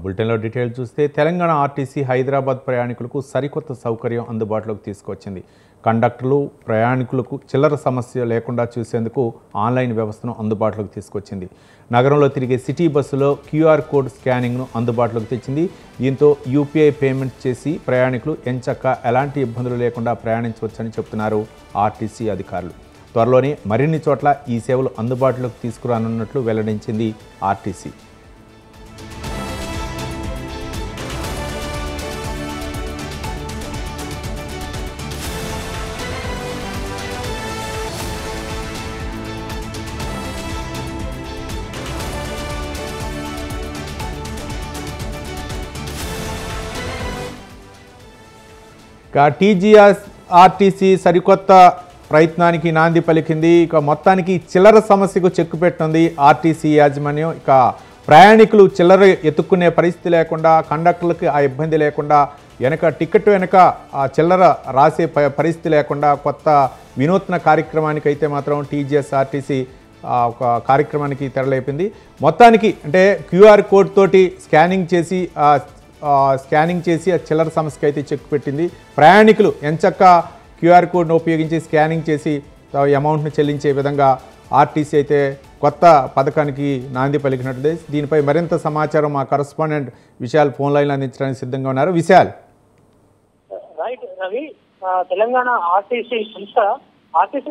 బులెటిన్లో డీటెయిల్స్ చూస్తే తెలంగాణ ఆర్టీసీ హైదరాబాద్ ప్రయాణికులకు సరికొత్త సౌకర్యం అందుబాటులోకి తీసుకొచ్చింది. కండక్టర్లు ప్రయాణికులకు చిల్లర సమస్య లేకుండా చూసేందుకు ఆన్లైన్ వ్యవస్థను అందుబాటులోకి తీసుకొచ్చింది. నగరంలో తిరిగే సిటీ బస్సులో క్యూఆర్ కోడ్ స్కానింగ్ను అందుబాటులోకి తెచ్చింది. దీంతో యూపీఐ పేమెంట్ చేసి ప్రయాణికులు ఎంచక్కా ఎలాంటి ఇబ్బందులు లేకుండా ప్రయాణించవచ్చని చెబుతున్నారు ఆర్టీసీ అధికారులు. త్వరలోనే మరిన్ని చోట్ల ఈ సేవలు అందుబాటులోకి తీసుకురానున్నట్లు వెల్లడించింది ఆర్టీసీ. ఆర్టీసీ సరికొత్త ప్రయత్నానికి నాంది పలికింది. మొత్తానికి చిల్లర సమస్యకు చెక్కు పెట్టింది ఆర్టీసీ యాజమాన్యం. ప్రయాణికులు చిల్లర ఎత్తుక్కునే పరిస్థితి లేకుండా, కండక్టర్లకి ఆ ఇబ్బంది లేకుండా, టికెట్ వెనక ఆ చిల్లర రాసే పరిస్థితి లేకుండా కొత్త వినూత్న కార్యక్రమానికి అయితే మాత్రం ఆర్టీసీ ఒక కార్యక్రమానికి తెరలేపింది. మొత్తానికి అంటే క్యూఆర్ కోడ్ తోటి స్కానింగ్ చేసి ఆ చిల్లర సమస్యకి అయితే చెక్ పెట్టింది. ప్రయాణికులు ఎంచక్క క్యూఆర్ కోడ్ను ఉపయోగించి స్కానింగ్ చేసి అమౌంట్ను చెల్లించే విధంగా ఆర్టీసీ అయితే కొత్త పథకానికి నాంది పలికినట్టు. దీనిపై మరింత సమాచారం మా కరస్పాండెంట్ విశాల్ ఫోన్ లైన్లో అందించడానికి సిద్ధంగా ఉన్నారు. విశాల్. రైట్ రవి, తెలంగాణ ఆర్టీసీ సంస్థ ఆర్టీసీ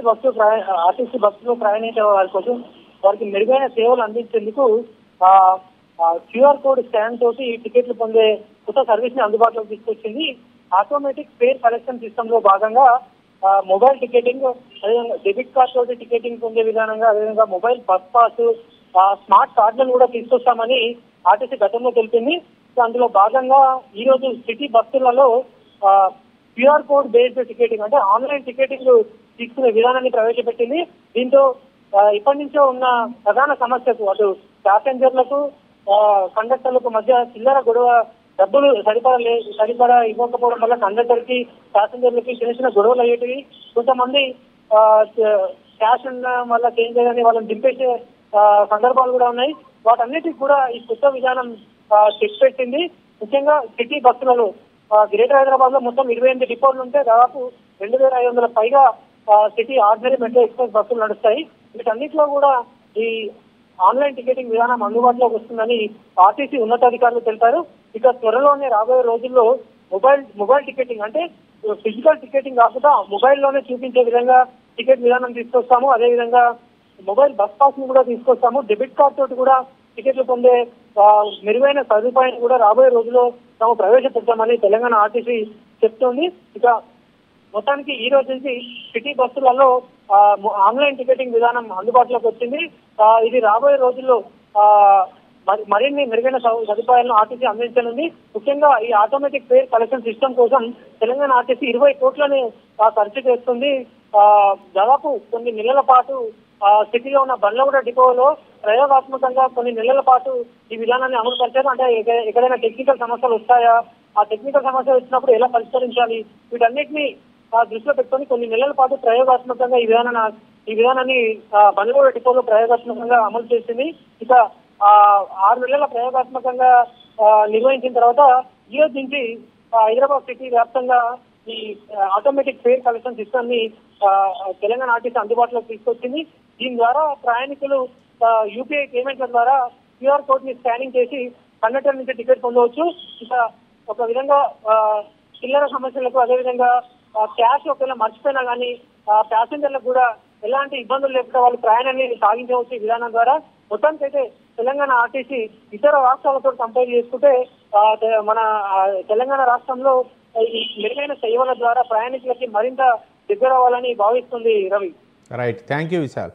బస్సులో ప్రయాణించే వారి కోసం వారికి మెరుగైన సేవలు అందించేందుకు క్యూఆర్ కోడ్ స్కాన్ తోటి టికెట్లు పొందే కొత్త సర్వీస్ ని అందుబాటులోకి తీసుకొచ్చింది. ఆటోమేటిక్ ఫేర్ కలెక్షన్ సిస్టమ్ లో భాగంగా మొబైల్ టికెటింగ్, అదేవిధంగా డెబిట్ కార్డ్ తోటి టికెటింగ్ పొందే విధానంగా, అదేవిధంగా మొబైల్ బస్ పాస్, స్మార్ట్ కార్డులను కూడా తీసుకొస్తామని ఆర్టీసీ గతంలో తెలిపింది. సో అందులో భాగంగా ఈ రోజు సిటీ బస్సులలో క్యూఆర్ కోడ్ బేస్డ్ టికెటింగ్ అంటే ఆన్లైన్ టికెటింగ్ తీసుకునే విధానాన్ని ప్రవేశపెట్టింది. దీంతో ఇప్పటి నుంచో ఉన్న ప్రధాన సమస్యకు అటు ప్యాసింజర్లకు కండక్టర్లకు మధ్య చిల్లర గొడవ, డబ్బులు సరిపడా ఇవ్వకపోవడం వల్ల కండక్టర్ కి ప్యాసింజర్లకి చిన్న చిన్న గొడవలు అయ్యేటివి. కొంతమంది క్యాష్ ఉన్న వల్ల చేంజ్ చేయని వాళ్ళని దింపేసే సందర్భాలు కూడా ఉన్నాయి. వాటన్నిటికి కూడా ఈ కొత్త విధానం చెక్ పెట్టింది. ముఖ్యంగా సిటీ బస్సులలో గ్రేటర్ హైదరాబాద్ లో మొత్తం 28 డిపోలు ఉంటే దాదాపు 2500 పైగా సిటీ ఆర్డినరీ మెట్రో ఎక్స్ప్రెస్ బస్సులు నడుస్తాయి. వీటన్నిటిలో కూడా ఈ ఆన్లైన్ టికెటింగ్ విధానం అందుబాటులోకి వస్తుందని ఆర్టీసీ ఉన్నతాధికారులు తెలిపారు. ఇక త్వరలోనే రాబోయే రోజుల్లో మొబైల్ టికెటింగ్ అంటే ఫిజికల్ టికెటింగ్ కాకుండా మొబైల్లోనే చూపించే విధంగా టికెట్ విధానం తీసుకొస్తాము. అదేవిధంగా మొబైల్ బస్ పాస్ ని కూడా తీసుకొస్తాము. డెబిట్ కార్డ్ తోటి కూడా టికెట్లు పొందే మెరుగైన సదుపాయాన్ని కూడా రాబోయే రోజుల్లో తాము ప్రవేశపెట్టామని తెలంగాణ ఆర్టీసీ చెప్తోంది. ఇక మొత్తానికి ఈ రోజు నుంచి సిటీ బస్సులలో ఆన్లైన్ టికెటింగ్ విధానం అందుబాటులోకి వచ్చింది. ఇది రాబోయే రోజుల్లో మరిన్ని మెరుగైన సదుపాయాలను ఆర్టీసీ అందించనుంది. ముఖ్యంగా ఈ ఆటోమేటిక్ ఫేర్ కలెక్షన్ సిస్టమ్ కోసం తెలంగాణ ఆర్టీసీ 20 కోట్లని ఖర్చు చేస్తుంది. దాదాపు కొన్ని నెలల పాటు సిటీలో ఉన్న బండ్లగూడ డిపోలో ప్రయోగాత్మకంగా కొన్ని నెలల పాటు ఈ విధానాన్ని అమలు పరిచారు. అంటే ఎక్కడైనా టెక్నికల్ సమస్యలు వస్తాయా, ఆ టెక్నికల్ సమస్యలు వచ్చినప్పుడు ఎలా పరిష్కరించాలి, వీటన్నిటిని దృష్టిలో పెట్టుకొని కొన్ని నెలల పాటు ప్రయోగాత్మకంగా ఈ విధానాన్ని బండ్లగూడ డిపోలో ప్రయోగాత్మకంగా అమలు చేసింది. ఇక 6 నెలల ప్రయోగాత్మకంగా నిర్వహించిన తర్వాత ఈ రోజు నుంచి హైదరాబాద్ సిటీ వ్యాప్తంగా ఈ ఆటోమేటిక్ ఫేర్ కలెక్షన్ సిస్టమ్ ని తెలంగాణ ఆర్టీసీ అందుబాటులోకి తీసుకొచ్చింది. దీని ద్వారా ప్రయాణికులు యూపీఐ పేమెంట్ల ద్వారా క్యూఆర్ కోడ్ ని స్కానింగ్ చేసి కండక్టర్ నుంచి టికెట్ పొందవచ్చు. ఇక ఒక విధంగా చిల్లర సమస్యలకు, అదేవిధంగా క్యాష్ ఒకవేళ మర్చిపోయినా కానీ ప్యాసింజర్లకు కూడా ఎలాంటి ఇబ్బందులు లేకుండా వాళ్ళు ప్రయాణాన్ని సాగించవచ్చు ఈ విధానం ద్వారా. మొత్తానికి అయితే తెలంగాణ ఆర్టీసీ ఇతర రాష్ట్రాలతో కంపేర్ చేసుకుంటే మన తెలంగాణ రాష్ట్రంలో ఈ మెరుగైన సేవల ద్వారా ప్రయాణికులకి మరింత దగ్గర అవ్వాలని భావిస్తుంది Ravi. Right, thank you Vishal.